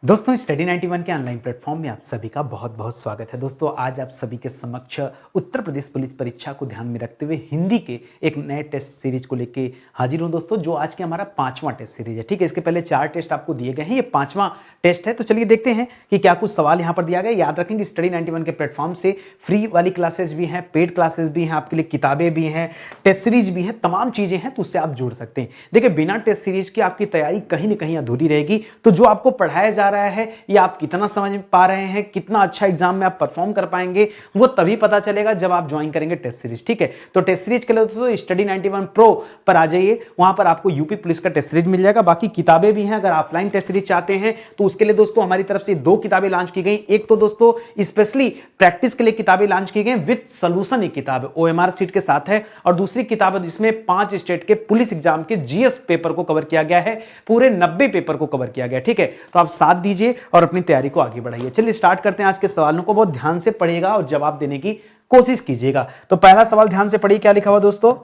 दोस्तों स्टडी 91 के online platform में आप सभी का बहुत बहुत स्वागत है। दोस्तों आज आप सभी के समक्ष उत्तर प्रदेश पुलिस परीक्षा को ध्यान में रखते हुए हिंदी के एक नए टेस्ट सीरीज को लेके हाजिर हूं दोस्तों, जो आज के हमारा 5वां टेस्ट सीरीज है। ठीक है, इसके पहले 4 टेस्ट आपको दिए गए हैं, ये 5वां टेस्ट है। तो चलिए देखते हैं कि क्या कुछ सवाल यहाँ पर दिया गया। याद रखेंगे स्टडी 91 के प्लेटफॉर्म से फ्री वाली क्लासेस भी हैं, पेड क्लासेस भी हैं, आपके लिए किताबें भी हैं, टेस्ट सीरीज भी है, तमाम चीजें हैं, तो उससे आप जुड़ सकते हैं। देखिए बिना टेस्ट सीरीज की आपकी तैयारी कहीं ना कहीं अधूरी रहेगी। तो जो आपको पढ़ाया जा रहा है या आप कितना समझ पा रहे हैं, कितना अच्छा एग्जाम में आप परफॉर्म कर पाएंगे, वो तभी पता चलेगा जब आप ज्वाइन करेंगे टेस्ट सीरीज। ठीक है, तो टेस्ट सीरीज के लिए दोस्तों स्टडी 91 प्रो पर आ जाइए, वहां पर आपको यूपी पुलिस का टेस्ट सीरीज मिल जाएगा। बाकी किताबें भी हैं, अगर ऑफलाइन टेस्ट सीरीज चाहते हैं तो उसके लिए दोस्तों हमारी तरफ से 2 किताबें लॉन्च की गई। एक तो दोस्तों स्पेशली प्रैक्टिस के लिए किताबें लॉन्च की गई विद सॉल्यूशन, एक किताब ओएमआर सीट के साथ है, और दूसरी किताब है जिसमें 5 स्टेट के पुलिस एग्जाम के जीएस पेपर को कवर किया गया है, पूरे 90 पेपर को कवर किया गया। ठीक है, तो आप साथ दीजिए और अपनी तैयारी को आगे बढ़ाइए। चलिए स्टार्ट करते हैं। आज के सवालों को बहुत ध्यान से पढ़िएगा और जवाब देने की कोशिश कीजिएगा। तो पहला सवाल ध्यान से पढ़िए, क्या लिखा हुआ दोस्तों।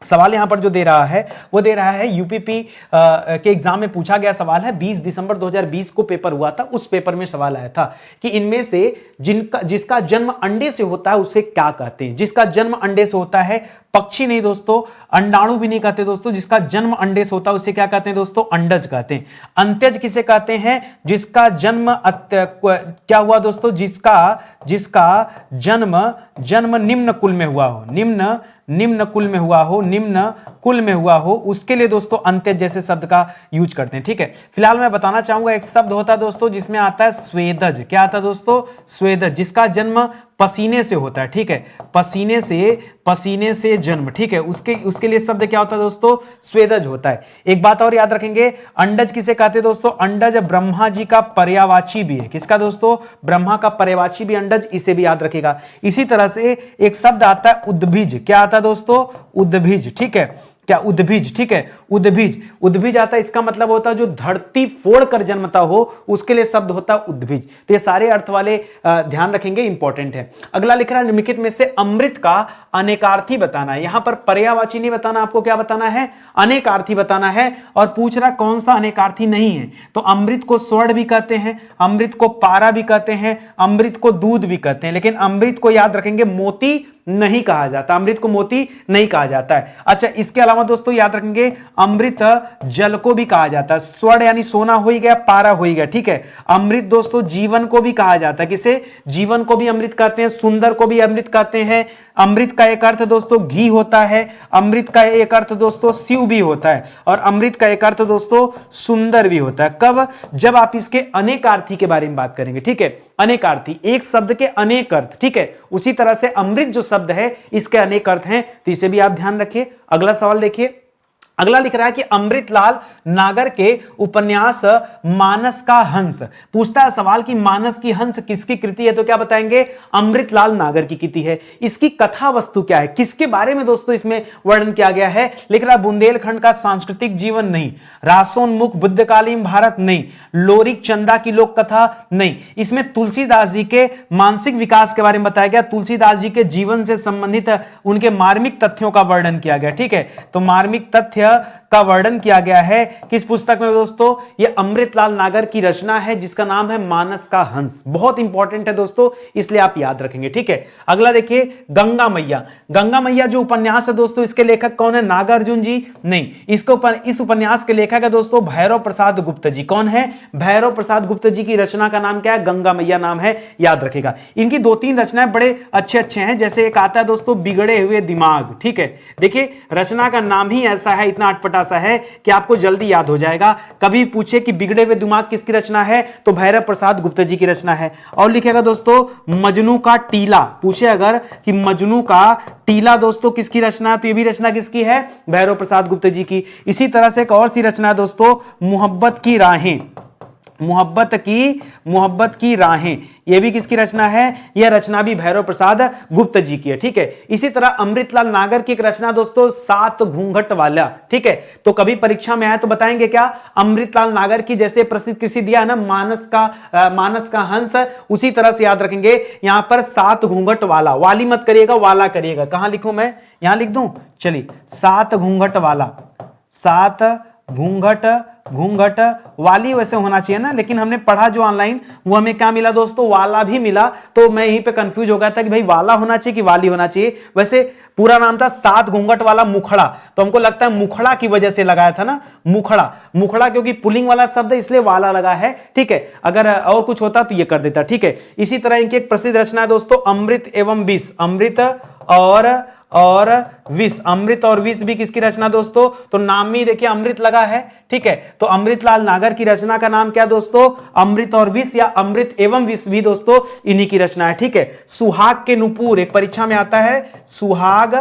सवाल यहां पर जो दे रहा है वो दे रहा है यूपीपी के एग्जाम में पूछा गया सवाल है। 20 दिसंबर 2020 को पेपर हुआ था, उस पेपर में सवाल आया था कि इनमें से जिसका जन्म अंडे से होता है उसे क्या कहते हैं। जिसका जन्म अंडे से होता है, पक्षी नहीं दोस्तों, अंडाणु भी नहीं कहते दोस्तों, जिसका जन्म अंडे से होता है उसे क्या कहते हैं दोस्तों, अंडज कहते हैं। अंत्यज किसे कहते हैं, जिसका जन्म क्या हुआ दोस्तों, जिसका जन्म निम्न कुल में हुआ हो, निम्न कुल में हुआ हो, निम्न कुल में हुआ हो, उसके लिए दोस्तों अंत्यज जैसे शब्द का यूज करते हैं। ठीक है, फिलहाल मैं बताना चाहूंगा एक शब्द होता है दोस्तों जिसमें आता है स्वेदज। क्या आता है दोस्तों, स्वेदज, जिसका जन्म पसीने से होता है। ठीक है, पसीने से जन्म। ठीक है, उसके लिए शब्द क्या होता है दोस्तों, स्वेदज होता है। एक बात और याद रखेंगे, अंडज किसे कहते हैं दोस्तों, अंडज ब्रह्मा जी का पर्यायवाची भी है। किसका दोस्तों, ब्रह्मा का पर्यायवाची भी अंडज, इसे भी याद रखेगा। इसी तरह से एक शब्द आता है उद्भिज। क्या आता है दोस्तों, उद्भिज। ठीक है, क्या उद्भिज। ठीक है, उद्भिज आता है, इसका मतलब होता है जो धरती फोड़ कर जन्मता हो, उसके लिए शब्द होता है उद्भिज। तो ये सारे अर्थ वाले ध्यान रखेंगे, इंपॉर्टेंट है। अगला लिख रहा है निम्नलिखित में से अमृत का अनेकार्थी बताना है। यहां पर पर्यायवाची नहीं बताना, आपको क्या बताना है, अनेकार्थी बताना है। और पूछ रहा कौन सा अनेकार्थी नहीं है, तो अमृत को स्वर्ण भी कहते हैं, अमृत को पारा भी कहते हैं, अमृत को दूध भी कहते हैं, लेकिन अमृत को याद रखेंगे मोती नहीं कहा जाता, अमृत को मोती नहीं कहा जाता है। अच्छा, इसके अलावा दोस्तों याद रखेंगे अमृत जल को भी कहा जाता है। स्वर्ण यानी सोना हो ही गया, पारा हो ही गया। ठीक है, अमृत दोस्तों जीवन को भी कहा जाता है। किसे, जीवन को भी अमृत कहते हैं, सुंदर को भी अमृत कहते हैं। अमृत का एक अर्थ दोस्तों घी होता है, अमृत का एक अर्थ दोस्तों शिव भी होता है, और अमृत का एक अर्थ दोस्तों सुंदर भी होता है। कब, जब आप इसके अनेकार्थी के बारे में बात करेंगे। ठीक है, अनेकार्थी, एक शब्द के अनेक अर्थ। ठीक है, उसी तरह से अमृत जो शब्द है इसके अनेक अर्थ हैं, तो इसे भी आप ध्यान रखिए। अगला सवाल देखिए, अगला लिख रहा है कि अमृतलाल नागर के उपन्यास मानस का हंस, पूछता है सवाल कि मानस की हंस किसकी कृति है, तो क्या बताएंगे, अमृतलाल नागर की कृति है। इसकी कथा वस्तु क्या है, किसके बारे में दोस्तों इसमें वर्णन किया गया है। लिख रहा है बुंदेलखंड का सांस्कृतिक जीवन नहीं, रासोन्मुख बुद्धकालीन भारत नहीं, लोरिक चंदा की लोक कथा नहीं। इसमें तुलसीदास जी के मानसिक विकास के बारे में बताया गया, तुलसीदास जी के जीवन से संबंधित उनके मार्मिक तथ्यों का वर्णन किया गया। ठीक है, तो मार्मिक तथ्य का वर्णन किया गया है किस पुस्तक में दोस्तों, ये अमृतलाल नागर की रचना है जिसका नाम है मानस का हंस। बहुत इंपॉर्टेंट है दोस्तों, इसलिए आप याद रखेंगे। ठीक है, अगला देखिए गंगा मैया। गंगा मैया जो उपन्यास है दोस्तों, इसके लेखक कौन है, नागार्जुन जी नहीं, इस उपन्यास के लेखक है दोस्तों भैरव प्रसाद गुप्त जी। कौन है, भैरव प्रसाद गुप्त जी की रचना का नाम क्या है, गंगा मैया नाम है, याद रखेगा। इनकी 2-3 रचनाएं बड़े अच्छे हैं, जैसे एक आता है दोस्तों बिगड़े हुए दिमाग। ठीक है, देखिए रचना का नाम ही ऐसा है, इतना अटपटा सा है कि आपको जल्दी याद हो जाएगा। कभी पूछे कि बिगड़े हुए दिमाग किसकी रचना है, तो भैरव प्रसाद गुप्त जी की रचना है। और लिखेगा दोस्तों मजनू का टीला, पूछे अगर कि मजनू का टीला दोस्तों किसकी रचना है, तो ये भी रचना किसकी है, भैरव प्रसाद गुप्त जी की। इसी तरह से एक और सी रचना है दोस्तों, मोहब्बत की राहें, मोहब्बत की राहें, यह भी किसकी रचना है, यह रचना भी भैरव प्रसाद गुप्त जी की है। ठीक है, इसी तरह अमृतलाल नागर की एक रचना दोस्तों 7 घूंघट वाला। ठीक है, तो कभी परीक्षा में आए तो बताएंगे क्या, अमृतलाल नागर की जैसे प्रसिद्ध कृषि दिया है ना मानस का हंस, उसी तरह से याद रखेंगे यहां पर 7 घूंघट वाला, वाली मत करिएगा, वाला करिएगा। कहां लिखूं मैं, यहां लिख दूं, चलिए 7 घूंघट वाला, 7 घूंघट घूंघट वाली वैसे होना चाहिए ना, लेकिन हमने पढ़ा जो ऑनलाइन वो हमें क्या मिला दोस्तों, वाला भी मिला। तो मैं यहीं पे कंफ्यूज हो गया था कि भाई वाला होना चाहिए कि वाली होना चाहिए। वैसे पूरा नाम था 7 घूंघट वाला मुखड़ा, तो हमको लगता है मुखड़ा की वजह से लगाया था ना, मुखड़ा। मुखड़ा क्योंकि पुल्लिंग वाला शब्द है इसलिए वाला लगा है, ठीक है। अगर और कुछ होता तो ये कर देता, ठीक है। इसी तरह इनकी एक प्रसिद्ध रचना है दोस्तों, अमृत एवं विष। अमृत और विष, अमृत और विष भी किसकी रचना दोस्तों, तो नाम में देखिए अमृत लगा है, ठीक है। तो अमृतलाल नागर की रचना का नाम क्या दोस्तों, अमृत और विष या अमृत एवं विष भी दोस्तों इन्हीं की रचना है, ठीक है। सुहाग के नुपुर एक परीक्षा में आता है, सुहाग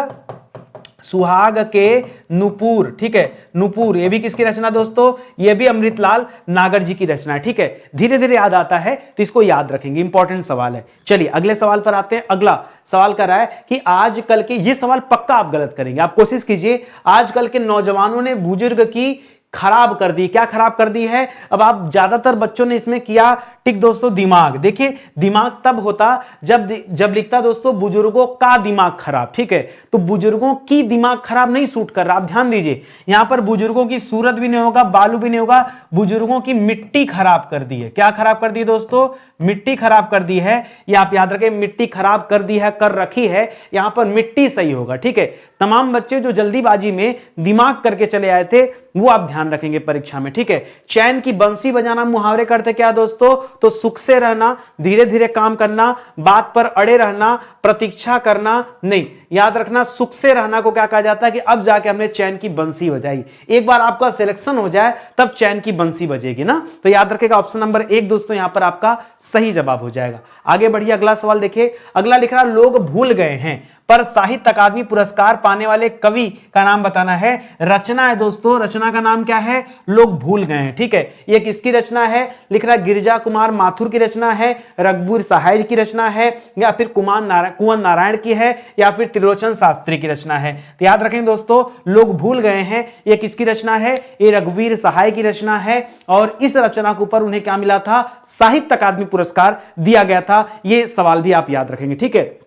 के नुपुर, ठीक है। नुपुर ये भी किसकी रचना दोस्तों, ये भी अमृतलाल नागर जी की रचना है, ठीक है। धीरे धीरे याद आता है तो इसको याद रखेंगे, इंपॉर्टेंट सवाल है। चलिए अगले सवाल पर आते हैं। अगला सवाल कर रहा है कि आजकल के, ये सवाल पक्का आप गलत करेंगे, आप कोशिश कीजिए। आजकल के नौजवानों ने बुजुर्ग की खराब कर दी, क्या खराब कर दी है। अब आप ज्यादातर बच्चों ने इसमें किया टिक दोस्तों, दिमाग। देखिए दिमाग तब होता जब लिखता दोस्तों बुजुर्गों का दिमाग खराब, ठीक है। तो बुजुर्गों की दिमाग खराब नहीं सूट कर रहा, आप ध्यान दीजिए। यहां पर बुजुर्गों की सूरत भी नहीं होगा, बालू भी नहीं होगा, बुजुर्गों की मिट्टी खराब कर दी है। क्या खराब कर दी दोस्तों, मिट्टी खराब कर दी है। ये आप याद रखें, मिट्टी खराब कर दी है, कर रखी है, यहां पर मिट्टी सही होगा, ठीक है। तमाम बच्चे जो जल्दीबाजी में दिमाग करके चले आए थे वो आप ध्यान रखेंगे परीक्षा में, ठीक है। चैन की बंसी बजाना मुहावरे करते क्या दोस्तों, तो सुख से रहना, धीरे धीरे काम करना, बात पर अड़े रहना, प्रतीक्षा करना नहीं। याद रखना सुख से रहना को क्या कहा जाता है कि अब जाके हमने चैन की बंसी बजाई। एक बार आपका सिलेक्शन हो जाए तब चैन की बंसी बजेगी ना। तो याद रखेगा ऑप्शन नंबर 1 दोस्तों यहां पर आपका सही जवाब हो जाएगा। आगे बढ़िए, अगला सवाल देखिए। अगला लिख रहा, लोग भूल गए हैं पर साहित्य अकादमी पुरस्कार पाने वाले कवि का नाम बताना है। रचना है दोस्तों, रचना का नाम क्या है, लोग भूल गए हैं, ठीक है। ये किसकी रचना है, लिख रहा गिरिजा कुमार माथुर की रचना है, रघुवीर सहाय जी की रचना है, या फिर कुंवर नारायण की है, या फिर त्रिलोचन शास्त्री की रचना है। तो याद रखें दोस्तों, लोग भूल गए हैं ये किसकी रचना है, ये रघुवीर सहाय की रचना है। और इस रचना के ऊपर उन्हें क्या मिला था, साहित्य अकादमी पुरस्कार दिया गया था। ये सवाल भी आप याद रखेंगे, ठीक है।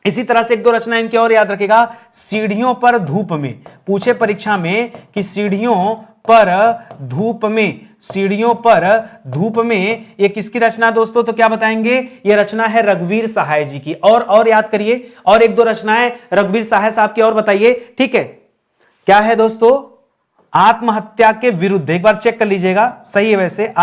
इसी तरह से एक दो रचना इनकी और याद रखेगा, सीढ़ियों पर धूप में, पूछे परीक्षा में कि सीढ़ियों पर धूप में, सीढ़ियों पर धूप में ये किसकी रचना दोस्तों, तो क्या बताएंगे, ये रचना है रघुवीर सहाय जी की। और याद करिए, और एक दो रचनाएं रघुवीर सहाय साहब की और बताइए, ठीक है। क्या है दोस्तों, आत्महत्या के विरुद्ध, एक बार चेक कर लीजिएगा, सही है वैसे,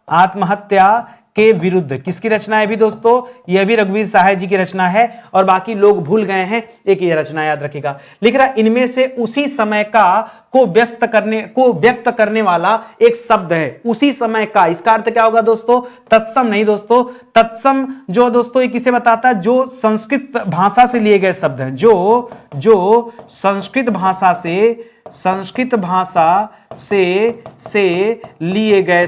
आत्महत्या के विरुद्ध किसकी रचना है भी दोस्तों, यह भी रघुवीर सहाय जी की रचना है। और बाकी लोग भूल गए हैं, एक ये रचना याद रखिएगा। लिख रहा इनमें से उसी समय को व्यक्त करने वाला एक शब्द है, उसी समय का। इसका अर्थ क्या होगा दोस्तों, तत्सम नहीं दोस्तों, तत्सम जो दोस्तों ये किसे बताता है, जो संस्कृत भाषा से लिए गए शब्द हैं, जो संस्कृत भाषा से लिए गए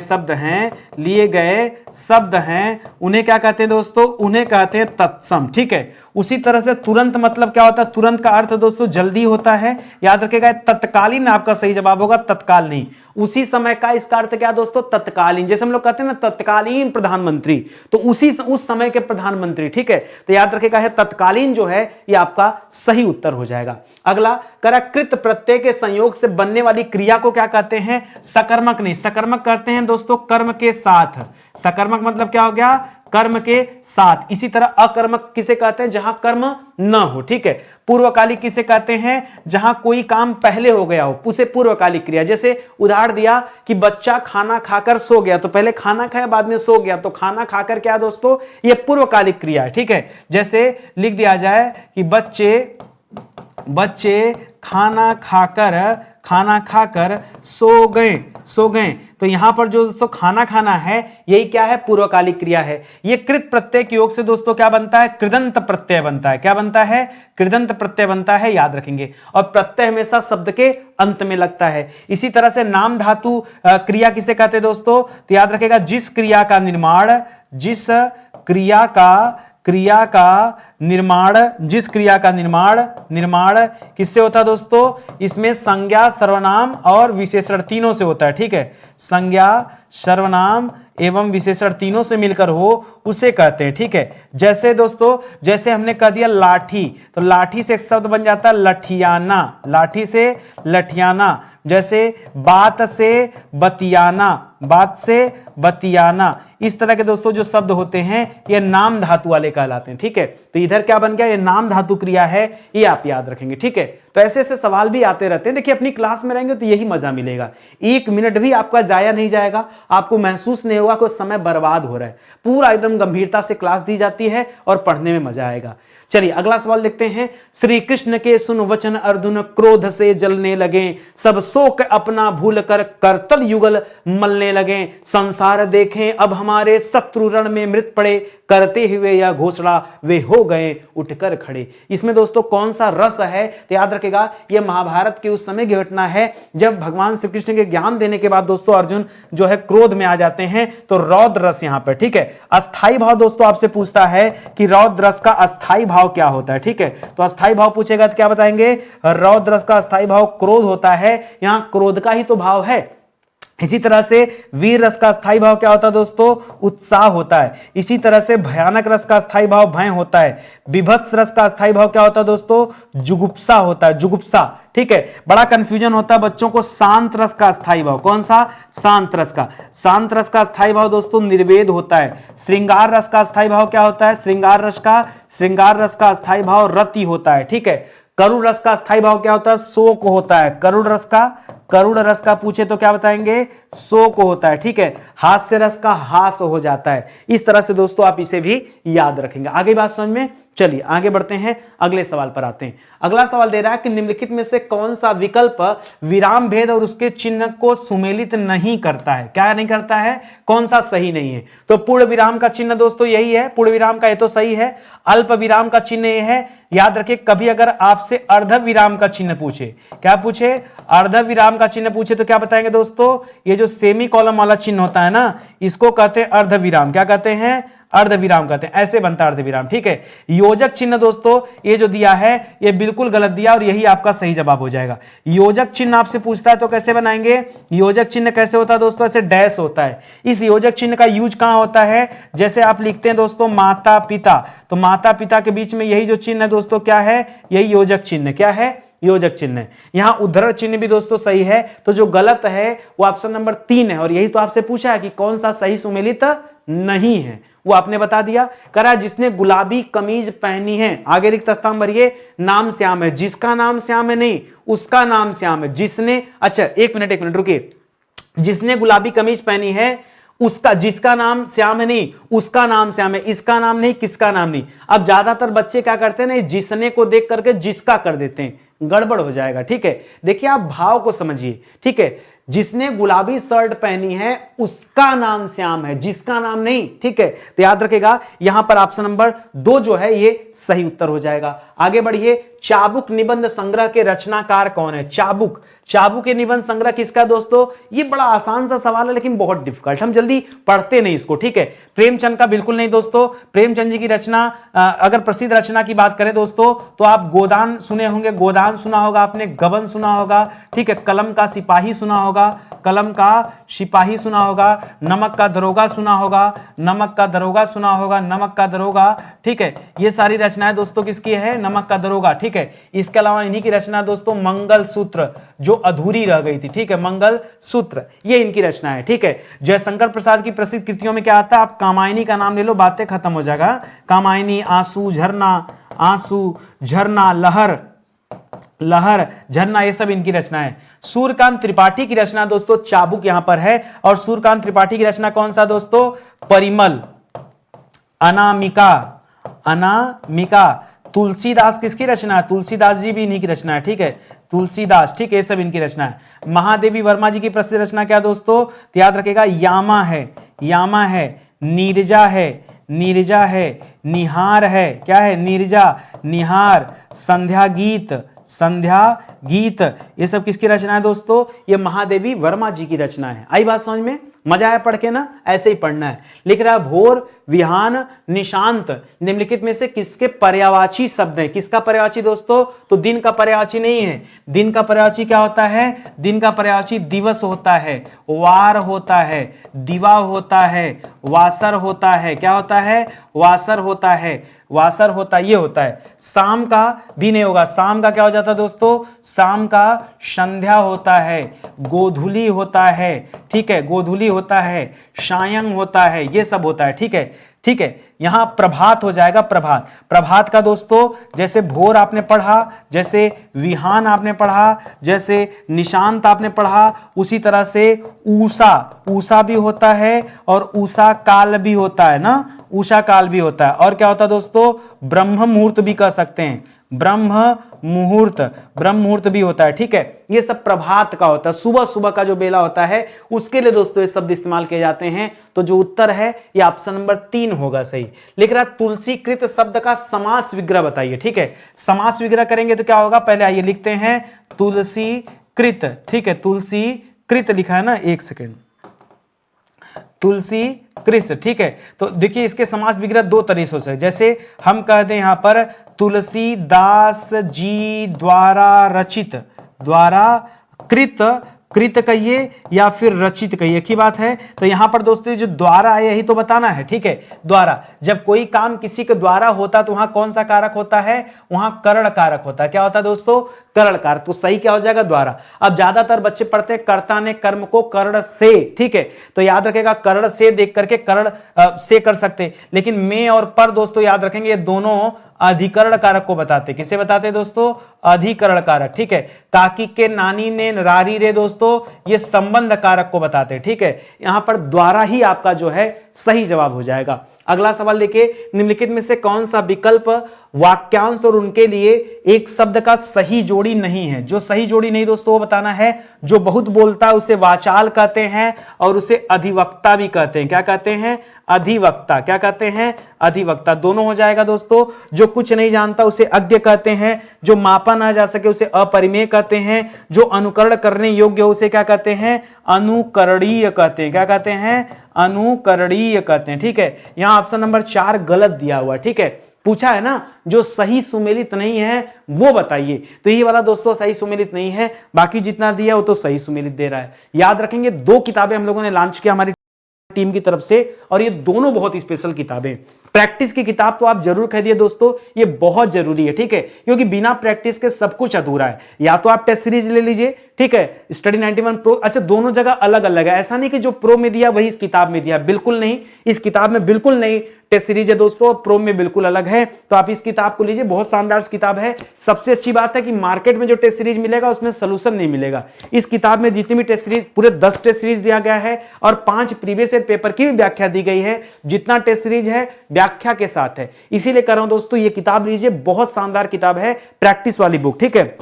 शब्द हैं, उन्हें क्या कहते हैं दोस्तों, उन्हें कहते हैं तत्सम, ठीक है। उसी तरह से तुरंत मतलब क्या होता है, तुरंत का अर्थ दोस्तों जल्दी होता है, याद रखिएगा। तत्कालीन आपका सही जवाब होगा, तत्काल नहीं। उसी समय का इसका अर्थ क्या दोस्तों, तत्कालीन। जैसे हम लोग कहते हैं ना तत्कालीन प्रधानमंत्री, तो उस समय के प्रधानमंत्री, ठीक है। तो याद रखिएगा है तत्कालीन जो है ये आपका सही उत्तर हो जाएगा। अगला करा, कृत प्रत्यय के संयोग से बनने वाली क्रिया को क्या कहते हैं, सकर्मक नहीं, सकर्मक करते हैं दोस्तों कर्म के साथ। सकर्मक मतलब क्या हो गया, कर्म के साथ। इसी तरह अकर्मक किसे कहते हैं, जहां कर्म न हो, ठीक है। पूर्वकालिक किसे कहते हैं, जहां कोई काम पहले हो गया हो, उसे पूर्वकालिक क्रिया। जैसे उदाहरण दिया कि बच्चा खाना खाकर सो गया, तो पहले खाना खाया बाद में सो गया, तो खाना खाकर क्या दोस्तों, ये पूर्वकालिक क्रिया है, ठीक है। जैसे लिख दिया जाए कि बच्चे खाना खाकर सो गए, तो यहां पर जो दोस्तों खाना खाना है यही क्या है, पूर्वकालिक क्रिया है। ये कृत प्रत्यय के योग से दोस्तों क्या बनता है, कृदंत प्रत्यय बनता है। क्या बनता है, कृदंत प्रत्यय बनता है, याद रखेंगे। और प्रत्यय हमेशा शब्द के अंत में लगता है। इसी तरह से नाम धातु क्रिया किसे कहते हैं दोस्तों, तो याद रखेगा जिस क्रिया का निर्माण किससे होता है दोस्तों, इसमें संज्ञा सर्वनाम और विशेषण तीनों से होता है, ठीक है। संज्ञा सर्वनाम एवं विशेषण तीनों से मिलकर हो उसे कहते हैं। ठीक है, जैसे दोस्तों, जैसे हमने कह दिया लाठी, तो लाठी से एक शब्द बन जाता है लठियाना, लाठी से लठियाना। जैसे बात से बतियाना, बात से बतियाना। इस तरह के दोस्तों जो शब्द होते हैं ये नाम धातु वाले कहलाते हैं। ठीक है, तो इधर क्या बन गया, ये नाम धातु क्रिया है, ये आप याद रखेंगे। ठीक है, तो ऐसे ऐसे सवाल भी आते रहते हैं। देखिए अपनी क्लास में रहेंगे तो यही मजा मिलेगा, 1 मिनट भी आपका जाया नहीं जाएगा, आपको महसूस नहीं होगा कोई समय बर्बाद हो रहा है। पूरा एकदम गंभीरता से क्लास दी जाती है और पढ़ने में मजा आएगा। चलिए अगला सवाल देखते हैं। श्री कृष्ण के सुन वचन अर्जुन क्रोध से जलने लगे, सब शोक अपना भूल कर करतल युगल मलने लगे। संसार देखें अब हमारे शत्रु रण में मृत पड़े, करते हुए यह घोषणा वे हो गए उठकर खड़े। इसमें दोस्तों कौन सा रस है, तो याद रखेगा यह महाभारत के उस समय की घटना है जब भगवान श्री कृष्ण के ज्ञान देने के बाद दोस्तों अर्जुन जो है क्रोध में आ जाते हैं, तो रौद्र रस यहां पर। ठीक है, अस्थाई भाव दोस्तों आपसे पूछता है कि रौद्र रस का अस्थाई भाव क्या होता है। ठीक है, तो अस्थाई भाव पूछेगा तो क्या बताएंगे, रौद्र रस का अस्थाई भाव क्रोध होता है, यहां क्रोध का ही तो भाव है। इसी तरह से वीर रस का स्थायी भाव क्या होता है दोस्तों, उत्साह होता है। इसी तरह से भयानक रस का स्थायी भाव भय होता है। विभत्स रस का स्थायी भाव क्या होता है दोस्तों, जुगुप्सा होता है, जुगुप्सा। ठीक है, बड़ा कंफ्यूजन होता है बच्चों को। शांत रस का स्थायी भाव कौन सा, शांत रस का। शांत रस का स्थायी भाव दोस्तों निर्वेद होता है। श्रृंगार रस का स्थायी भाव क्या होता है, श्रृंगार रस का स्थायी भाव रति होता है। ठीक है, करुण रस का स्थायी भाव क्या होता है, शोक होता है। करुण रस का पूछे तो क्या बताएंगे, शोक होता है। ठीक है, हास्य रस का हास हो जाता है। इस तरह से दोस्तों आप इसे भी याद रखेंगे। आगे बात समझ में, चलिए आगे बढ़ते हैं, अगले सवाल पर आते हैं। अगला सवाल दे रहा है कि निम्नलिखित में से कौन सा विकल्प विराम भेद और उसके चिन्ह को सुमेलित नहीं करता है, क्या नहीं करता है, कौन सा सही नहीं है। तो पूर्ण विराम का चिन्ह दोस्तों यही है, पूर्ण विराम का ये तो सही है। अल्प विराम का चिन्ह ये है। याद रखिए कभी अगर आपसे अर्ध विराम का चिन्ह पूछे, क्या पूछे, अर्ध विराम का चिन्ह पूछे तो क्या बताएंगे दोस्तों, ये जो सेमी कॉलम वाला चिन्ह होता है ना, इसको कहते हैं अर्ध विराम। क्या कहते हैं, अर्ध विराम कहते हैं, ऐसे बनता है अर्ध विराम। ठीक है, योजक चिन्ह दोस्तों ये जो दिया है ये बिल्कुल गलत दिया और यही आपका सही जवाब हो जाएगा। योजक चिन्ह आपसे पूछता है तो कैसे बनाएंगे, योजक चिन्ह कैसे होता है दोस्तों, ऐसे डैश होता है। इस योजक चिन्ह का यूज कहां होता है, जैसे आप लिखते हैं दोस्तों माता पिता, तो माता पिता के बीच में यही जो चिन्ह है दोस्तों क्या है, यही योजक चिन्ह, क्या है, योजक चिन्ह। यहां उद्धरण चिन्ह भी दोस्तों सही है, तो जो गलत है वो ऑप्शन नंबर 3 है। और यही तो आपसे पूछा है कि कौन सा सही सुमेलित नहीं है, वो आपने बता दिया। करा जिसने गुलाबी कमीज पहनी है, आगे रिक्त स्थान भरिए, नाम श्याम है, जिसका नाम श्याम है नहीं, उसका नाम श्याम है। जिसने, अच्छा एक मिनट रुकिए, जिसने गुलाबी कमीज पहनी है उसका, जिसका नाम श्याम है नहीं, उसका नाम श्याम है, इसका नाम नहीं, किसका नाम नहीं। अब ज्यादातर बच्चे क्या करते हैं ना, जिसने को देख करके जिसका कर देते हैं, गड़बड़ हो जाएगा। ठीक है, देखिए आप भाव को समझिए। ठीक है, जिसने गुलाबी शर्ट पहनी है उसका नाम श्याम है, जिसका नाम नहीं। ठीक है, तो याद रखेगा यहां पर ऑप्शन नंबर 2 जो है ये सही उत्तर हो जाएगा। आगे बढ़िए, चाबुक निबंध संग्रह के रचनाकार कौन है, चाबुक के निबंध संग्रह किसका दोस्तों, ये बड़ा आसान सा सवाल है लेकिन बहुत डिफिकल्ट, हम जल्दी पढ़ते नहीं इसको। ठीक है, प्रेमचंद का बिल्कुल नहीं दोस्तों। प्रेमचंद जी की रचना, अगर प्रसिद्ध रचना की बात करें दोस्तों तो आप गोदान सुने होंगे, गोदान सुना होगा आपने, गबन सुना होगा। ठीक है, कलम का सिपाही सुना होगा, कलम का सिपाही सुना होगा, नमक का दरोगा सुना होगा, नमक का दरोगा सुना होगा, नमक का दरोगा। ठीक है, ये सारी रचनाएं दोस्तों किसकी है, नमक का दरोगा। ठीक है, इसके अलावा इन्हीं की रचना दोस्तों मंगल सूत्र जो अधूरी रह गई थी। ठीक है, मंगल सूत्र ये इनकी रचना है। ठीक है, जयशंकर प्रसाद की प्रसिद्ध कृतियों में क्या आता है, आप कामायनी का नाम ले लो, बातें खत्म हो जाएगा। कामायनी, आंसू झरना, लहर झरना, ये सब इनकी रचना है। सूर्यकांत त्रिपाठी की रचना दोस्तों चाबुक यहां पर है, और सूर्यकांत त्रिपाठी की रचना कौन सा दोस्तों, परिमल, अनामिका। तुलसीदास किसकी रचना है, तुलसीदास जी भी इन्हीं की रचना है। ठीक है, तुलसीदास, ठीक है, ये सब इनकी रचना है। महादेवी वर्मा जी की प्रसिद्ध रचना क्या दोस्तों, तो याद रखेगा यामा है, नीरजा है, निहार है, क्या है, नीरजा, निहार, संध्या गीत, ये सब किसकी रचना है दोस्तों, ये महादेवी वर्मा जी की रचना है। आई बात समझ में, मजा आया पढ़ के ना, ऐसे ही पढ़ना है। लिख रहा है भोर विहान, निशांत निम्नलिखित में से किसके पर्यायवाची शब्द है? किसका पर्यायवाची दोस्तों? तो दिन का पर्यायवाची नहीं है। दिन का पर्यायवाची क्या होता है? दिन का पर्यायवाची दिवस होता है, वार होता है, दिवा होता है, वासर होता है। क्या होता है? वासर होता है, वासर होता ये होता है। शाम का भी नहीं होगा। शाम का क्या हो जाता है दोस्तों? शाम का संध्या होता है, गोधूली होता है, ठीक है, गोधूली होता है, सायं होता है, ये सब होता है, ठीक है, ठीक है। यहां प्रभात हो जाएगा, प्रभात। प्रभात का दोस्तों जैसे भोर आपने पढ़ा, जैसे विहान आपने पढ़ा, जैसे निशांत आपने पढ़ा, उसी तरह से ऊषा, ऊषा भी होता है और ऊषा काल भी होता है ना, उषा काल भी होता है। और क्या होता है दोस्तों? ब्रह्म मुहूर्त भी कह सकते हैं, ब्रह्म मुहूर्त, ब्रह्म मुहूर्त भी होता है, ठीक है। ये सब प्रभात का होता है, सुबह सुबह का जो बेला होता है उसके लिए दोस्तों ये शब्द इस्तेमाल किए जाते हैं। तो जो उत्तर है ये ऑप्शन नंबर 3 होगा सही। लिख रहा तुलसी कृत शब्द का समास विग्रह बताइए, ठीक है। समास विग्रह करेंगे तो क्या होगा? पहले आइए लिखते हैं तुलसी कृत, ठीक है, तुलसी कृत लिखा है ना, एक सेकेंड, तुलसी कृष्ण, ठीक है। तो देखिए इसके समास विग्रह दो तरीके से हो सकते, जैसे हम कह दें यहां पर तुलसीदास जी द्वारा रचित, द्वारा कृत, कृत कहिए या फिर रचित कहिए, एक ही बात है। तो यहां पर दोस्तों जो द्वारा है यही तो बताना है, ठीक है। द्वारा, जब कोई काम किसी के द्वारा होता तो वहां कौन सा कारक होता है? वहां करण कारक होता है। क्या होता है दोस्तों? करण कारक। तो सही क्या हो जाएगा? द्वारा। अब ज्यादातर बच्चे पढ़ते हैं कर्ता ने कर्म को कर्ण से, ठीक है, तो याद रखेगा कर्ण से देख करके कर्ण से कर सकते, लेकिन में और पर दोस्तों याद रखेंगे ये दोनों अधिकरण कारक को बताते। किसे बताते दोस्तों? अधिकरण कारक, ठीक है। काकी के नानी ने रारी रे दोस्तों ये संबंध कारक को बताते, ठीक है। यहां पर द्वारा ही आपका जो है सही जवाब हो जाएगा। अगला सवाल देखिए, निम्नलिखित में से कौन सा विकल्प वाक्यांश और उनके लिए एक शब्द का सही जोड़ी नहीं है? जो सही जोड़ी नहीं दोस्तों वो बताना है। जो बहुत बोलता है उसे वाचाल कहते हैं और उसे अधिवक्ता भी कहते हैं। क्या कहते हैं? अधिवक्ता। क्या कहते हैं? अधिवक्ता। दोनों हो जाएगा दोस्तों। जो कुछ नहीं जानता उसे अज्ञ कहते हैं, जो मापा ना जा सके उसे अपरिमेय कहते हैं, जो अनुकरण करने योग्य हो उसे क्या कहते हैं? अनुकरणीय कहते हैं। क्या कहते हैं? अनुकरणीय कहते हैं, ठीक है। यहां ऑप्शन नंबर 4 गलत दिया हुआ है, ठीक है। पूछा है ना जो सही सुमेलित नहीं है वो बताइए, तो ये वाला दोस्तों सही सुमेलित नहीं है, बाकी जितना दिया वो तो सही सुमेलित दे रहा है। याद रखेंगे 2 किताबें हम लोगों ने लॉन्च किया हमारी टीम की तरफ से, और ये दोनों बहुत स्पेशल किताबें। प्रैक्टिस की किताब तो आप जरूर खरीदिए दोस्तों, ये बहुत जरूरी है, ठीक है, क्योंकि बिना प्रैक्टिस के सब कुछ अधूरा है। या तो आप टेस्ट सीरीज ले लीजिए, ठीक है, स्टडी 91 प्रो। अच्छा, दोनों जगह अलग अलग है, ऐसा नहीं कि जो प्रो में दिया वही इस किताब में दिया, बिल्कुल नहीं। इस किताब में बिल्कुल नहीं टेस्ट सीरीज है दोस्तों, प्रो में बिल्कुल अलग है। तो आप इस किताब को लीजिए, बहुत शानदार किताब है। सबसे अच्छी बात है कि मार्केट में जो टेस्ट सीरीज मिलेगा उसमें सोल्यूशन नहीं मिलेगा। इस किताब में जितनी भी टेस्ट सीरीज, पूरे 10 टेस्ट सीरीज दिया गया है और 5 प्रीवियस ईयर पेपर की भी व्याख्या दी गई है। जितना टेस्ट सीरीज है व्याख्या के साथ है, इसीलिए कर रहा हूं दोस्तों, ये किताब लीजिए, बहुत शानदार किताब है, प्रैक्टिस वाली बुक, ठीक है।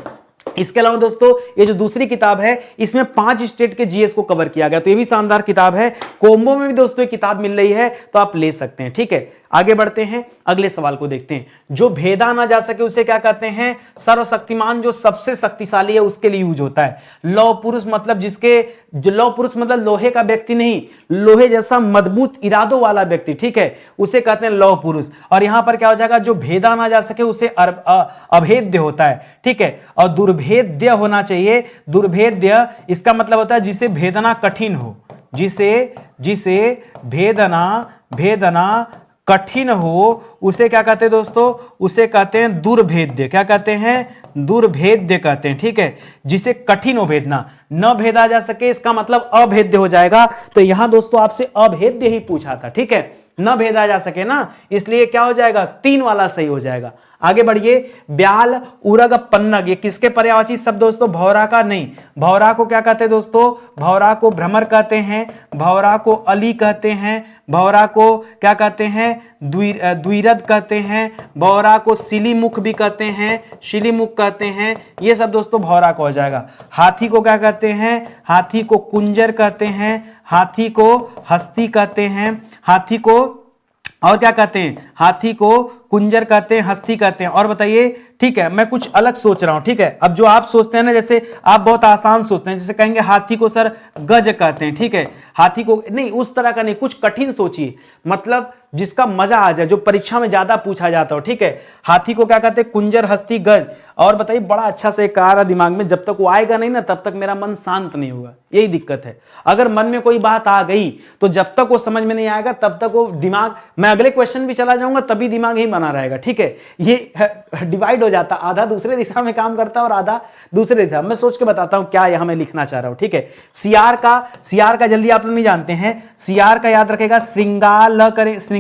इसके अलावा दोस्तों ये जो दूसरी किताब है इसमें 5 स्टेट के जीएस को कवर किया गया, तो ये भी शानदार किताब है। कोम्बो में भी दोस्तों ये किताब मिल रही है, तो आप ले सकते हैं, ठीक है। आगे बढ़ते हैं, अगले सवाल को देखते हैं। जो भेदा ना जा सके उसे क्या कहते हैं? सर्वशक्तिमान, जो सबसे शक्तिशाली है उसके लिए यूज होता है। लौह पुरुष मतलब जिसके, लौह पुरुष मतलब लोहे का व्यक्ति नहीं, लोहे जैसा मजबूत इरादों वाला व्यक्ति, ठीक है, उसे कहते हैं लौह पुरुष। और यहां पर क्या हो जाएगा? जो भेदा ना जा सके उसे अभेद्य होता है, ठीक है। और दुर्भेद्य होना चाहिए। दुर्भेद्य इसका मतलब होता है जिसे भेदना कठिन हो, जिसे भेदना कठिन हो उसे क्या कहते हैं दोस्तों? उसे कहते हैं दुर्भेद्य। क्या कहते हैं? दुर्भेद्य कहते हैं, ठीक है। जिसे कठिन हो भेदना, न भेदा जा सके इसका मतलब अभेद्य हो जाएगा। तो यहां दोस्तों आपसे अभेद्य ही पूछा था, ठीक है, न भेदा जा सके ना, इसलिए क्या हो जाएगा? 3 वाला सही हो जाएगा। आगे बढ़िए, ब्याल, उरग, पन्नग, ये किसके पर्यायवाची शब्द दोस्तों? भौरा का नहीं। भौरा को क्या कहते हैं दोस्तों? भौरा को भ्रमर कहते हैं, भौरा को अली कहते हैं, भौरा को क्या कहते हैं? द्विरद कहते हैं, भौरा को शिलीमुख भी कहते हैं, शिलीमुख कहते हैं। ये सब दोस्तों भौरा को हो जाएगा। हाथी को क्या कहते हैं? हाथी को कुंजर कहते हैं, हाथी को हस्ती कहते हैं, हाथी को और क्या कहते हैं? हाथी को कुंजर कहते हैं, हस्ती कहते हैं। और बताइए, ठीक है, मैं कुछ अलग सोच रहा हूं, ठीक है। अब जो आप सोचते हैं ना, जैसे आप बहुत आसान सोचते हैं, जैसे कहेंगे हाथी को सर गज कहते हैं, ठीक है, हाथी को नहीं, उस तरह का नहीं, कुछ कठिन सोचिए, मतलब जिसका मजा आ जाए, जो परीक्षा में ज्यादा पूछा जाता हो, ठीक है। हाथी को क्या कहते हैं? कुंजर, हस्ती, गज। और बताइए, बड़ा अच्छा से एक आ रहा दिमाग में, जब तक वो आएगा नहीं ना तब तक मेरा मन शांत नहीं होगा, यही दिक्कत है। अगर मन में कोई बात आ गई तो जब तक वो समझ में नहीं आएगा तब तक वो दिमाग, मैं अगले क्वेश्चन भी चला जाऊंगा तभी दिमाग ही बना रहेगा, ठीक है। ये डिवाइड हो जाता, आधा दूसरे दिशा में काम करता है और आधा दूसरे दिशा। मैं सोच के बताता हूं क्या यहां मैं लिखना चाह रहा हूं, ठीक है। सियार का जल्दी आप लोग नहीं जानते हैं, सियार का याद रखेगा, श्रृंगाल करें, श्रृंगाल,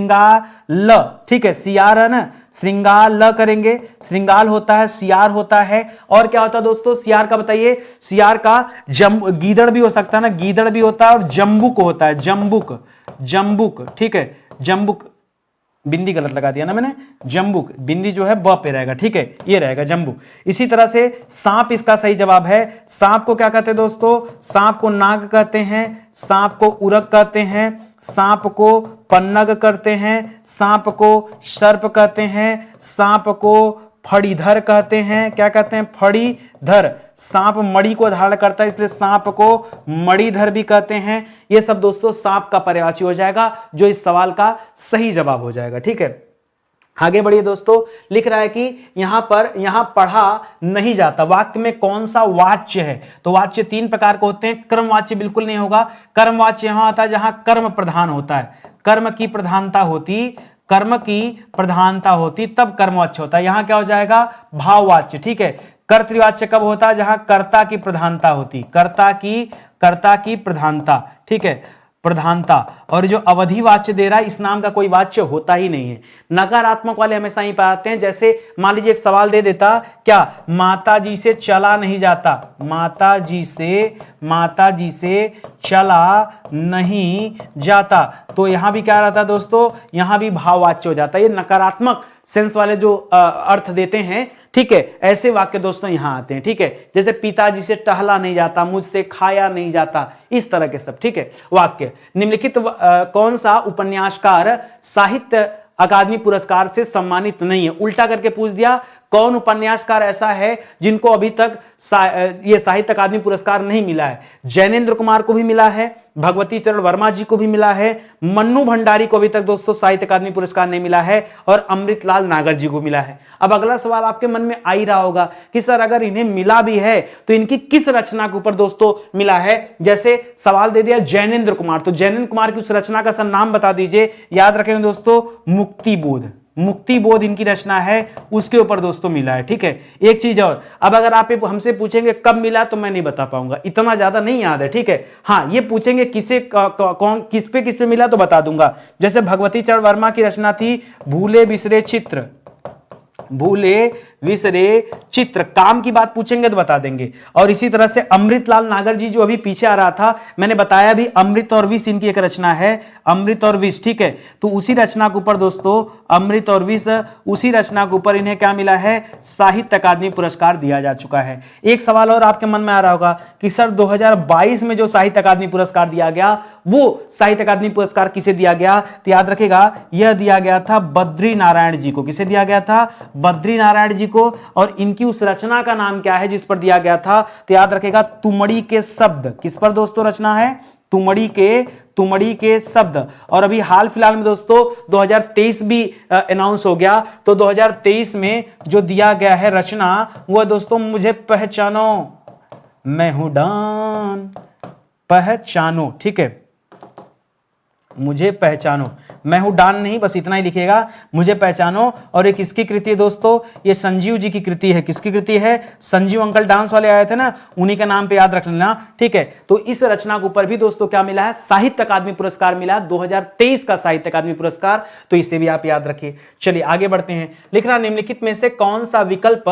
ठीक है। सियार है ना, श्रृंगाल करेंगे, श्रृंगाल होता है, सियार होता है। और क्या होता है दोस्तों सियार का? बताइए, सियार का गीदड़ भी हो सकता है ना, गीदड़ भी होता है, और जम्बुक होता है, जम्बुक, जम्बुक, ठीक है, जम्बुक, बिंदी गलत लगा दिया ना मैंने, जम्बुक, बिंदी जो है ब पे रहेगा, ठीक है, ये रहेगा जम्बुक। इसी तरह से सांप इसका सही जवाब है। सांप को क्या कहते हैं दोस्तों? सांप को नाग कहते हैं, सांप को उरक कहते हैं, सांप को पन्नग करते हैं, सांप को सर्प कहते हैं, सांप को फड़ीधर कहते हैं। क्या कहते हैं? फड़ीधर। सांप मणि को धारण करता है इसलिए सांप को मणिधर भी कहते हैं। ये सब दोस्तों सांप का पर्यायवाची हो जाएगा, जो इस सवाल का सही जवाब हो जाएगा, ठीक है। आगे बढ़िए दोस्तों, लिख रहा है कि यहां पढ़ा नहीं जाता, वाक्य में कौन सा वाच्य है? तो वाच्य तीन प्रकार के होते हैं। कर्म वाच्य बिल्कुल नहीं होगा, कर्म वाच्य यहां आता है जहां कर्म प्रधान होता है, कर्म की प्रधानता होती, कर्म की प्रधानता होती तब कर्मवाच्य होता है। यहां क्या हो जाएगा? भाववाच्य, ठीक है। कर्तृवाच्य कब होता है? जहां कर्ता की प्रधानता होती, कर्ता की प्रधानता, ठीक है, प्रधानता। और जो अवधि वाच्य दे रहा है, इस नाम का कोई वाच्य होता ही नहीं है। नकारात्मक वाले हमेशा ही पाते हैं। जैसे मान लीजिए एक सवाल दे देता, क्या माता जी से चला नहीं जाता, माता जी से चला नहीं जाता, तो यहां भी क्या रहता दोस्तों? यहां भी भाववाच्य हो जाता है। ये नकारात्मक सेंस वाले जो अर्थ देते हैं, ठीक है, ऐसे वाक्य दोस्तों यहां आते हैं, ठीक है। जैसे पिताजी से टहला नहीं जाता, मुझसे खाया नहीं जाता, इस तरह के सब, ठीक है, वाक्य। निम्नलिखित कौन सा उपन्यासकार साहित्य अकादमी पुरस्कार से सम्मानित नहीं है? उल्टा करके पूछ दिया, कौन उपन्यासकार ऐसा है जिनको अभी तक ये साहित्य अकादमी पुरस्कार नहीं मिला है? जैनेन्द्र कुमार को भी मिला है, भगवती चरण वर्मा जी को भी मिला है, मन्नू भंडारी को अभी तक दोस्तों साहित्य अकादमी पुरस्कार नहीं मिला है, और अमृतलाल नागर जी को मिला है। अब अगला सवाल आपके मन में आ ही रहा होगा कि सर अगर इन्हें मिला भी है तो इनकी किस रचना के ऊपर दोस्तों मिला है? जैसे सवाल दे दिया जैनेन्द्र कुमार, तो जैनेन्द्र कुमार की उस रचना का सर नाम बता दीजिए। याद रखेंगे दोस्तों, मुक्तिबोध, मुक्तिबोध इनकी रचना है, उसके ऊपर दोस्तों मिला है, ठीक है। एक चीज और, अब अगर आप हमसे पूछेंगे कब मिला तो मैं नहीं बता पाऊंगा, इतना ज्यादा नहीं याद है, ठीक है। हाँ, ये पूछेंगे कौन किस पे मिला तो बता दूंगा। जैसे भगवती चरण वर्मा की रचना थी भूले बिसरे चित्र, भूले विसरे चित्र, काम की बात पूछेंगे तो बता देंगे। और इसी तरह से अमृतलाल नागर जी जो अभी पीछे आ रहा था, मैंने बताया भी, अमृत और विष इनकी एक रचना है, अमृत और विष, ठीक है। तो उसी रचना के ऊपर दोस्तों, अमृत और विष, उसी रचना के ऊपर इन्हें क्या मिला है? साहित्य अकादमी पुरस्कार दिया जा चुका है। एक सवाल और आपके मन में आ रहा होगा कि सर 2022 में जो साहित्य अकादमी पुरस्कार दिया गया, वो साहित्य अकादमी पुरस्कार किसे दिया गया? तो याद रखेगा, यह दिया गया था बद्री नारायण जी को। किसे दिया गया था? बद्री नारायण जी को। और इनकी उस रचना का नाम क्या है जिस पर दिया गया था? तो याद रखेगा, तुमड़ी के शब्द। किस पर दोस्तों रचना है? तुमड़ी के शब्द। और अभी हाल फिलहाल में दोस्तों 2023 भी अनाउंस हो गया, तो 2023 में जो दिया गया है रचना, वो दोस्तों मुझे पहचानो, मैं हूं डॉन, पहचानो, ठीक है, मुझे पहचानो, मैं हूं डॉन नहीं, बस इतना ही लिखिएगा, मुझे पहचानो। और एक किसकी कृति है दोस्तों? ये संजीव जी की कृति है। किसकी कृति है? संजीव अंकल डांस वाले आए थे ना, उन्हीं का नाम पे याद रख लेना, ठीक है। तो इस रचना के ऊपर भी दोस्तों क्या मिला है? साहित्य अकादमी पुरस्कार मिला, 2023 का साहित्य अकादमी पुरस्कार, तो इसे भी आप याद रखिए। चलिए आगे बढ़ते हैं। लिख रहा, निम्नलिखित में से कौन सा विकल्प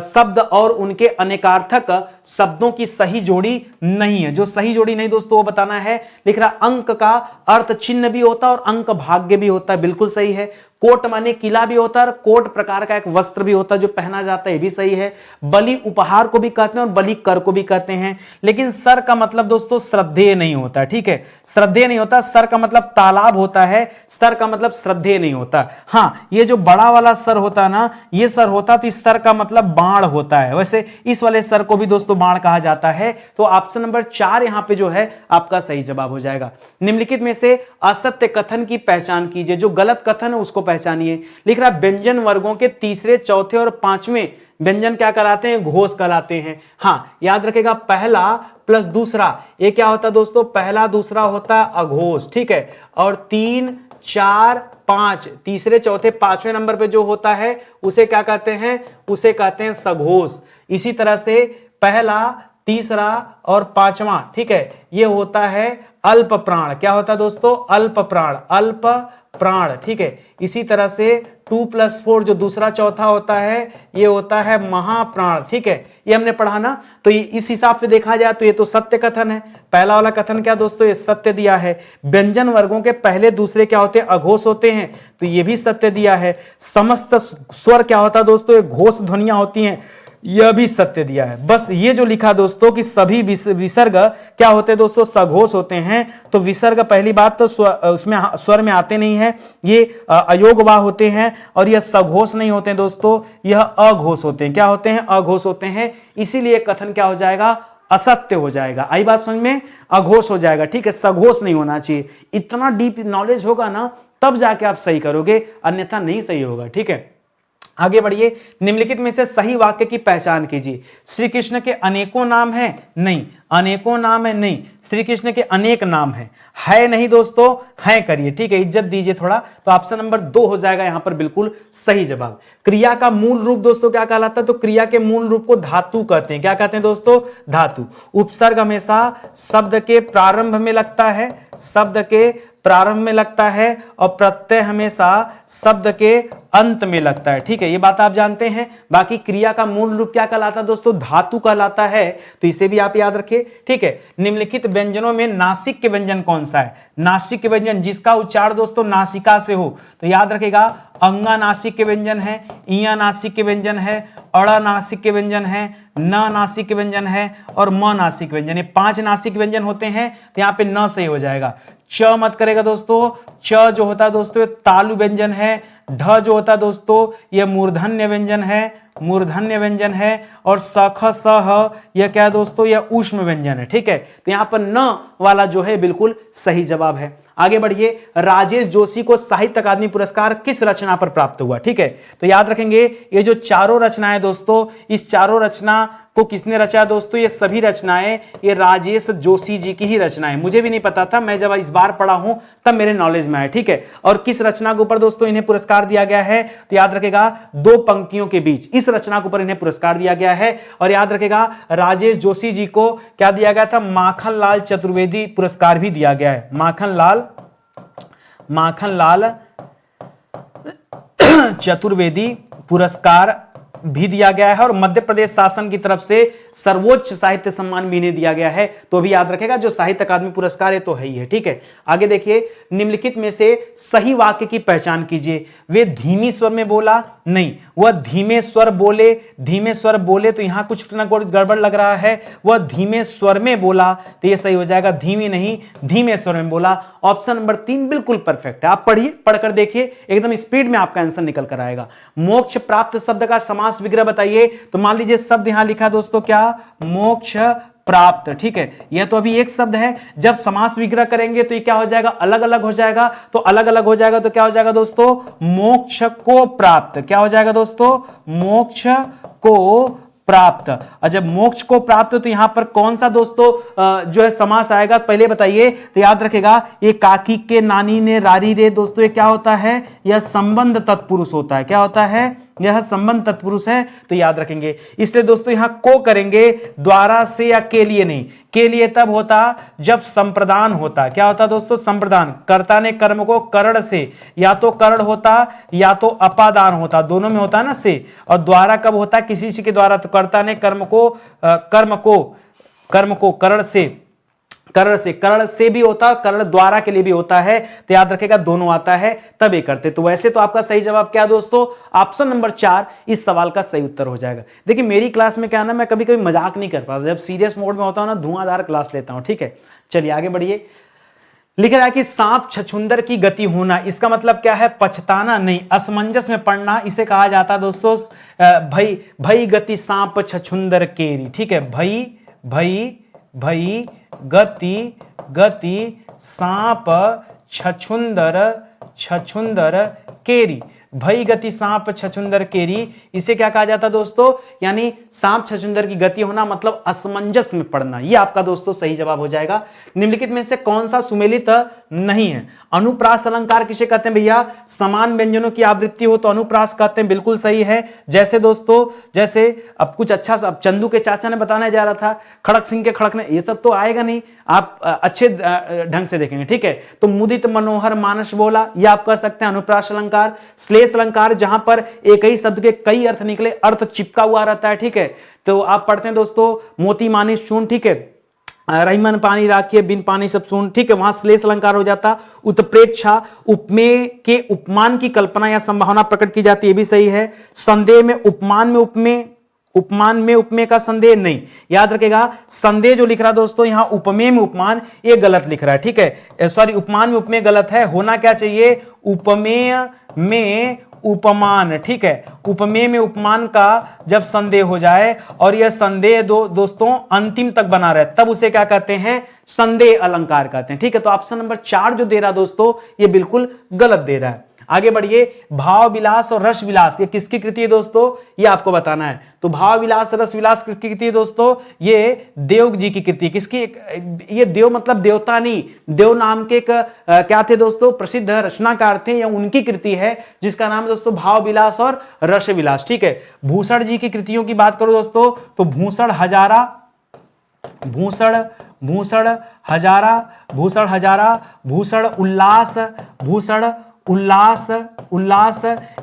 शब्द और उनके अनेकार्थक शब्दों की सही जोड़ी नहीं है? जो सही जोड़ी नहीं दोस्तों वो बताना है। लिख रहा, अंक का अर्थ चिन्ह भी होता है और अंक भाग्य भी होता है, बिल्कुल सही है। कोट माने किला भी होता है और कोट प्रकार का एक वस्त्र भी होता है जो पहना जाता है, ये भी सही है। बलि उपहार को भी कहते हैं और बलि कर को भी कहते हैं। लेकिन सर का मतलब दोस्तों श्रद्धेय नहीं होता, ठीक है, श्रद्धेय नहीं होता। सर का मतलब तालाब होता है, सर का मतलब श्रद्धेय नहीं होता। हाँ, ये जो बड़ा वाला सर होता है ना, ये सर होता तो इस सर का मतलब बाण होता है। वैसे इस वाले सर को भी दोस्तों बाण कहा जाता है। तो ऑप्शन नंबर 4 यहां पे जो है आपका सही जवाब हो जाएगा। निम्नलिखित में से असत्य कथन की पहचान कीजिए। जो गलत कथन है उसको पहचानिए। लिख रहा व्यंजन वर्गों के तीसरे, चौथे और पांचवें व्यंजन क्या कहलाते हैं? घोष कहलाते हैं। हाँ, याद रखेगा, पहला प्लस दूसरा ये क्या होता है दोस्तों? पहला दूसरा होता है अघोष, ठीक है। और 3, 4, 5, तीसरे, चौथे, पांचवें नंबर पे जो होता है उसे क्या कहते हैं? उसे कहते हैं सघोष। इसी तरह से पहला, तीसरा और पांचवा, ठीक है, ये होता है अल्प प्राण। क्या होता है दोस्तों? अल्प प्राण, अल्प प्राण, ठीक है। इसी तरह से 2 + 4 जो दूसरा चौथा होता है ये होता है महाप्राण, ठीक है, ये हमने पढ़ा ना। तो ये इस हिसाब से देखा जाए तो ये तो सत्य कथन है। पहला वाला कथन क्या दोस्तों? ये सत्य दिया है। व्यंजन वर्गों के पहले दूसरे क्या होते हैं? अघोष होते हैं, तो ये भी सत्य दिया है। समस्त स्वर क्या होता है दोस्तों? ये घोष ध्वनियां होती हैं, यह भी सत्य दिया है। बस ये जो लिखा दोस्तों कि सभी विसर्ग क्या होते हैं दोस्तों? सघोष होते हैं। तो विसर्ग पहली बात तो उसमें स्वर में आते नहीं है, ये अयोगवाह होते हैं। और यह सघोष नहीं होते हैं दोस्तों, यह अघोष होते हैं। क्या होते हैं? अघोष होते हैं। इसीलिए कथन क्या हो जाएगा? असत्य हो जाएगा। आई बात समझ में? अघोष हो जाएगा, ठीक है, सघोष नहीं होना चाहिए। इतना डीप नॉलेज होगा ना तब जाके आप सही करोगे, अन्यथा नहीं सही होगा, ठीक है। आगे बढ़िए। निम्नलिखित में से सही वाक्य की पहचान कीजिए। श्री कृष्ण के अनेकों नाम हैं? नहीं। अनेकों नाम है? नहीं। श्री कृष्ण के अनेक नाम हैं? है नहीं दोस्तों, है करिए, ठीक है, इज्जत दीजिए थोड़ा। तो ऑप्शन नंबर 2 हो जाएगा यहां पर बिल्कुल सही जवाब। क्रिया का मूल रूप दोस्तों क्या कहलाता है? तो क्रिया के मूल रूप को धातु कहते हैं। क्या कहते हैं दोस्तों? धातु। उपसर्ग हमेशा शब्द के प्रारंभ में लगता है, शब्द के प्रारंभ में लगता है, और प्रत्यय हमेशा शब्द के अंत में लगता है, ठीक है, ये बात आप जानते हैं। बाकी क्रिया का मूल रूप क्या कहलाता है दोस्तों? धातु कहलाता है, तो इसे भी आप याद रखिए, ठीक है। निम्नलिखित व्यंजनों में नासिक के व्यंजन कौन सा है? नासिक के व्यंजन जिसका उच्चार दोस्तों नासिका से हो, तो याद रखेगा अंगा नासिक के व्यंजन है, इया नासिक के व्यंजन है, अड़ा नासिक के व्यंजन है, न नासिक के व्यंजन है और म नासिक व्यंजन है। 5 नासिक व्यंजन होते हैं, तो यहां पे न सही हो जाएगा। च मत करेगा दोस्तों, च जो होता है दोस्तों ये तालु व्यंजन है। ढ जो होता है दोस्तों ये मूर्धन्य व्यंजन है, मूर्धन्य व्यंजन है। और सख सह यह क्या है दोस्तों? यह ऊष्म व्यंजन है, ठीक है। तो यहां पर न वाला जो है बिल्कुल सही जवाब है। आगे बढ़िए। राजेश जोशी को साहित्य अकादमी पुरस्कार किस रचना पर प्राप्त हुआ? ठीक है, तो याद रखेंगे ये जो चारों रचनाएं दोस्तों, इस चारों रचना को किसने रचा दोस्तों? ये सभी रचनाएं ये राजेश जोशी जी की ही रचनाएं। मुझे भी नहीं पता था, मैं जब इस बार पढ़ा हूं तब मेरे नॉलेज में आया, ठीक है। और किस रचना के ऊपर दोस्तों इन्हें पुरस्कार दिया गया है? तो याद रखेगा 2 पंक्तियों के बीच इस रचना के ऊपर इन्हें पुरस्कार दिया गया है। और याद रखेगा राजेश जोशी जी को क्या दिया गया था? माखनलाल चतुर्वेदी पुरस्कार भी दिया गया है। माखनलाल चतुर्वेदी पुरस्कार भी दिया गया है। और मध्य प्रदेश शासन की तरफ से सर्वोच्च साहित्य सम्मान भी इन्हें दिया गया है। तो भी याद रखेगा जो साहित्य अकादमी पुरस्कार है तो है ही है, ठीक है। आगे देखिए। निम्नलिखित में से सही वाक्य की पहचान कीजिए। वे धीमी स्वर में बोला? नहीं, वह धीमे स्वर बोले। धीमे स्वर बोले तो यहां कुछ ना कुछ गड़बड़ लग रहा है। वह धीमे स्वर में बोला, तो यह सही हो जाएगा। धीमी नहीं, धीमे स्वर में बोला। ऑप्शन नंबर 3 बिल्कुल परफेक्ट है। आप पढ़िए, पढ़कर देखिए, एकदम स्पीड में आपका आंसर निकल कर आएगा। मोक्ष प्राप्त शब्द का समास विग्रह बताइए। तो मान लीजिए शब्द यहां लिखा दोस्तों क्या? मोक्ष प्राप्त, ठीक है। यह तो अभी एक शब्द है, जब समास विग्रह करेंगे तो ये क्या हो जाएगा? अलग अलग हो जाएगा। तो अलग अलग हो जाएगा तो क्या हो जाएगा दोस्तों? मोक्ष को प्राप्त। क्या हो जाएगा दोस्तों? मोक्ष को प्राप्त। और जब मोक्ष को प्राप्त तो यहां पर कौन सा दोस्तों जो है समास आएगा पहले बताइए। तो याद रखेगा ये काकी के नानी ने रारी रे दोस्तों ये क्या होता है? यह संबंध तत्पुरुष होता है। क्या होता है? यह संबंध तत्पुरुष है, तो याद रखेंगे। इसलिए दोस्तों यहां को करेंगे द्वारा से या के लिए नहीं। के लिए तब होता जब संप्रदान होता। क्या होता दोस्तों? संप्रदान। कर्ता ने कर्म को करण से, या तो करण होता या तो अपादान होता, दोनों में होता है ना से। और द्वारा कब होता? किसी के द्वारा। तो कर्ता ने कर्म को करण से कर्ण से भी होता है, कर्ण द्वारा के लिए भी होता है, तो याद रखेगा दोनों आता है तब ये करते। तो वैसे तो आपका सही जवाब क्या दोस्तों, ऑप्शन नंबर 4 इस सवाल का सही उत्तर हो जाएगा। देखिए मेरी क्लास में क्या है ना, मैं कभी कभी मजाक नहीं कर पाता, जब सीरियस मोड में होता हूं ना धुआंधार क्लास लेता हूं, ठीक है। चलिए आगे बढ़िए। लिख रहा है कि सांप छछुंदर की गति होना, इसका मतलब क्या है, पछताना नहीं, असमंजस में पड़ना, इसे कहा जाता है दोस्तों भई भई गति सांप छछुंदर केरी, ठीक है। भई भई भई गति सांप छछुंदर केरी, भई गति सांप छछुंदर केरी, इसे क्या कहा जाता है दोस्तों, यानी सांप छछुंदर की गति होना मतलब असमंजस में पड़ना। ये आपका दोस्तों सही जवाब हो जाएगा। निम्नलिखित में से कौन सा सुमेलित नहीं है। अनुप्रास अलंकार किसे कहते हैं भैया, समान व्यंजनों की आवृत्ति हो तो अनुप्रास कहते हैं, बिल्कुल सही है। जैसे दोस्तों, जैसे अब कुछ अच्छा सा, अब चंदू के चाचा ने बताने जा रहा था, खड़क सिंह के खड़कने, ये सब तो आएगा नहीं, आप अच्छे ढंग से देखेंगे, ठीक है। तो मुदित मनोहर मानस बोला, ये आप कह सकते हैं अनुप्रास अलंकार। श्लेष अलंकार, जहां पर एक ही शब्द के कई अर्थ निकले, अर्थ चिपका हुआ रहता है, ठीक है। तो आप पढ़ते हैं दोस्तों, मोती मानिस चून, ठीक है, रहीमन पानी राखिए बिन पानी सब सुन, ठीक है, वहां श्लेष अलंकार हो जाता। उत्प्रेक्षा, उपमेय के उपमान की कल्पना या संभावना प्रकट की जाती है, ये भी सही है। संदेह में उपमान में उपमेय, उपमान में उपमेय का संदेह नहीं, याद रखेगा। संदेह जो लिख रहा है दोस्तों यहां उपमेय में उपमान, ये गलत लिख रहा है, ठीक है, सॉरी उपमान में उपमेय गलत है, होना क्या चाहिए, उपमेय में उपमान, ठीक है। उपमेय में उपमान का जब संदेह हो जाए और यह संदेह दोस्तों अंतिम तक बना रहे, तब उसे क्या कहते हैं, संदेह अलंकार कहते हैं, ठीक है। तो ऑप्शन नंबर 4 जो दे रहा दोस्तों ये बिल्कुल गलत दे रहा है। आगे बढ़िए। भाव विलास और रस विलास ये किसकी कृति है दोस्तों, ये आपको बताना है। तो भाव विलास रस विलास किसकी कृति है दोस्तों, ये देव जी की कृति। किसकी, ये देव मतलब देवता नहीं, देव नाम के क्या थे दोस्तों, प्रसिद्ध रचनाकार थे, या उनकी कृति है जिसका नाम दोस्तों भाव विलास और रस विलास, ठीक है। भूषण जी की कृतियों की बात करो दोस्तों, तो भूषण हजारा, भूषण हजारा, भूषण उल्लास,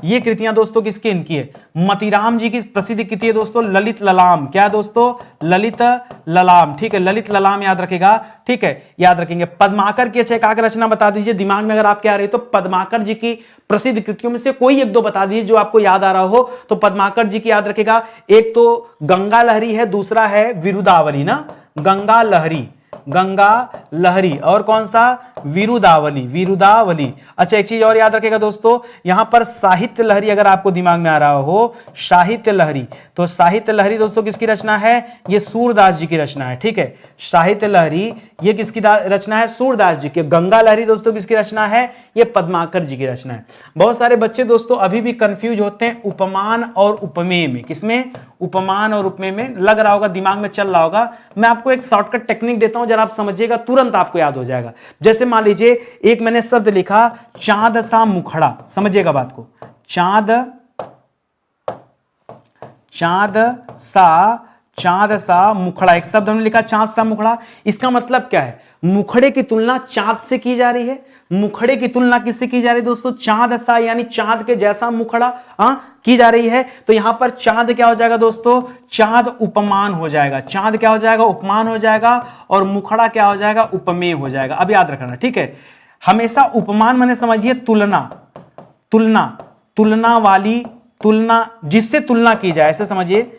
ये कृतियां दोस्तों किसकी, इनकी है। मतीराम जी की प्रसिद्ध कृति है दोस्तों ललित ललाम, क्या दोस्तों, ललित ललाम, ठीक है, ललित ललाम याद रखेगा, ठीक है, याद रखेंगे। पद्माकर की अच्छा एकाग्र रचना बता दीजिए, दिमाग में अगर आपके आ रही है तो पद्माकर जी की प्रसिद्ध कृतियों में से कोई एक दो बता दीजिए जो आपको याद आ रहा हो। तो पद्माकर जी की याद रखेगा, एक तो गंगा लहरी है, दूसरा है विरुदावली ना, गंगा लहरी, और कौन सा, विरुदावली। अच्छा एक चीज और याद रखेगा दोस्तों, यहां पर साहित्य लहरी अगर आपको दिमाग में आ रहा हो, साहित्य लहरी, तो साहित्य लहरी दोस्तों किसकी रचना है, ये सूरदास जी की रचना है, ठीक है। साहित्य लहरी ये किसकी रचना है, सूरदास जी की। गंगा लहरी दोस्तों किसकी रचना है, ये पद्माकर जी की रचना है। बहुत सारे बच्चे दोस्तों अभी भी कंफ्यूज होते हैं उपमान और उपमेय में, किसमें, उपमान और उपमेय में, लग रहा होगा दिमाग में चल रहा होगा। मैं आपको एक शॉर्टकट टेक्निक देता हूं, जरा आप समझिएगा, तुरंत आपको याद हो जाएगा। जैसे मान लीजिए एक मैंने शब्द लिखा चांद सा मुखड़ा, समझिएगा बात को, चांद सा मुखड़ा, एक शब्द हमने लिखा चांद सा मुखड़ा, इसका मतलब क्या है, मुखड़े की तुलना चांद से की जा रही है। मुखड़े की तुलना किससे की जा रही है दोस्तों, चांद सा, यानी चांद के जैसा मुखड़ा की जा रही है। तो यहां पर चांद क्या हो जाएगा दोस्तों, चांद उपमान हो जाएगा, चांद क्या हो जाएगा, उपमान हो जाएगा, और मुखड़ा क्या हो जाएगा, उपमेय हो जाएगा। अब याद रखना, ठीक है। हमेशा उपमान माने समझिए तुलना वाली, तुलना जिससे तुलना की जाए, ऐसे समझिए,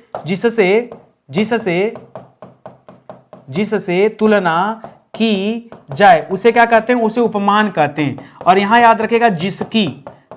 जिससे तुलना की जाए उसे क्या कहते हैं, उसे उपमान कहते हैं। और यहां याद रखेगा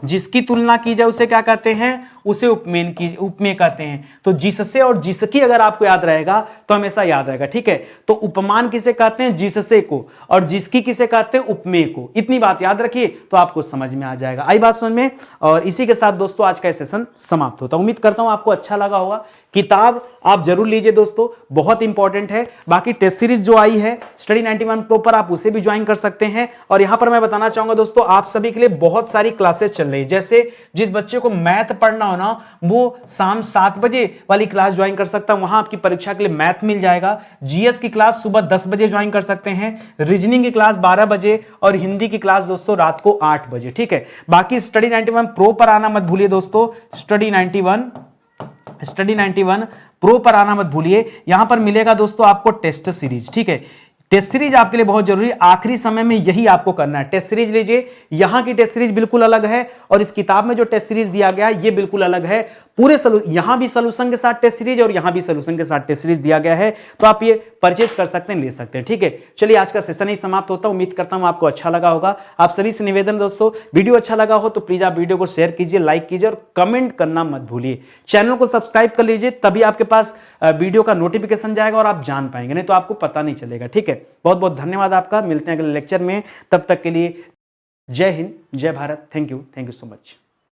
जिसकी तुलना की जाए उसे क्या कहते हैं, उसे उपमेय कहते हैं। तो जिससे और जिसकी अगर आपको याद रहेगा तो हमेशा याद रहेगा, ठीक है। तो उपमान किसे कहते हैं, जिससे को, और जिसकी किसे कहते हैं, उपमेय को। इतनी बात याद रखिए तो आपको समझ में आ जाएगा। आई बात समझ में। और इसी के साथ दोस्तों आज का सेशन समाप्त होता है। उम्मीद करता हूं आपको अच्छा लगा होगा। किताब आप जरूर लीजिए दोस्तों, बहुत इंपॉर्टेंट है। बाकी टेस्ट सीरीज जो आई है स्टडी 91 प्रो पर, आप उसे भी ज्वाइन कर सकते हैं। और यहां पर मैं बताना चाहूंगा दोस्तों, आप सभी के लिए बहुत सारी क्लासेस चल रही है। जैसे जिस बच्चे को मैथ पढ़ना हो ना, वो शाम 7 बजे वाली क्लास ज्वाइन कर सकता है, वहां आपकी परीक्षा के लिए मैथ मिल जाएगा। जीएस की क्लास सुबह 10 बजे ज्वाइन कर सकते हैं, रीजनिंग की क्लास 12 बजे, और हिंदी की क्लास दोस्तों रात को 8 बजे, ठीक है। बाकी स्टडी 91 प्रो पर आना मत भूलिए दोस्तों, स्टडी 91 प्रो पर आना मत भूलिए। यहां पर मिलेगा दोस्तों आपको टेस्ट सीरीज, ठीक है। टेस्ट सीरीज आपके लिए बहुत जरूरी है, आखिरी समय में यही आपको करना है। टेस्ट सीरीज लीजिए, यहां की टेस्ट सीरीज बिल्कुल अलग है और इस किताब में जो टेस्ट सीरीज दिया गया है ये बिल्कुल अलग है। पूरे यहां भी सोल्यूशन के साथ टेस्ट सीरीज और यहां भी सोल्यूशन के साथ टेस्ट सीरीज दिया गया है, तो आप ये परचेज कर सकते हैं, ले सकते हैं। ठीक है, चलिए आज का सेशन ही समाप्त होता है। उम्मीद करता हूं आपको अच्छा लगा होगा। आप सभी से निवेदन दोस्तों, वीडियो अच्छा लगा हो तो प्लीज आप वीडियो को शेयर कीजिए, लाइक कीजिए और कमेंट करना मत भूलिए। चैनल को सब्सक्राइब कर लीजिए, तभी आपके पास वीडियो का नोटिफिकेशन जाएगा और आप जान पाएंगे, नहीं तो आपको पता नहीं चलेगा। ठीक है, बहुत बहुत धन्यवाद आपका, मिलते हैं अगले लेक्चर में। तब तक के लिए जय हिंद, जय Bharat. Thank you so much.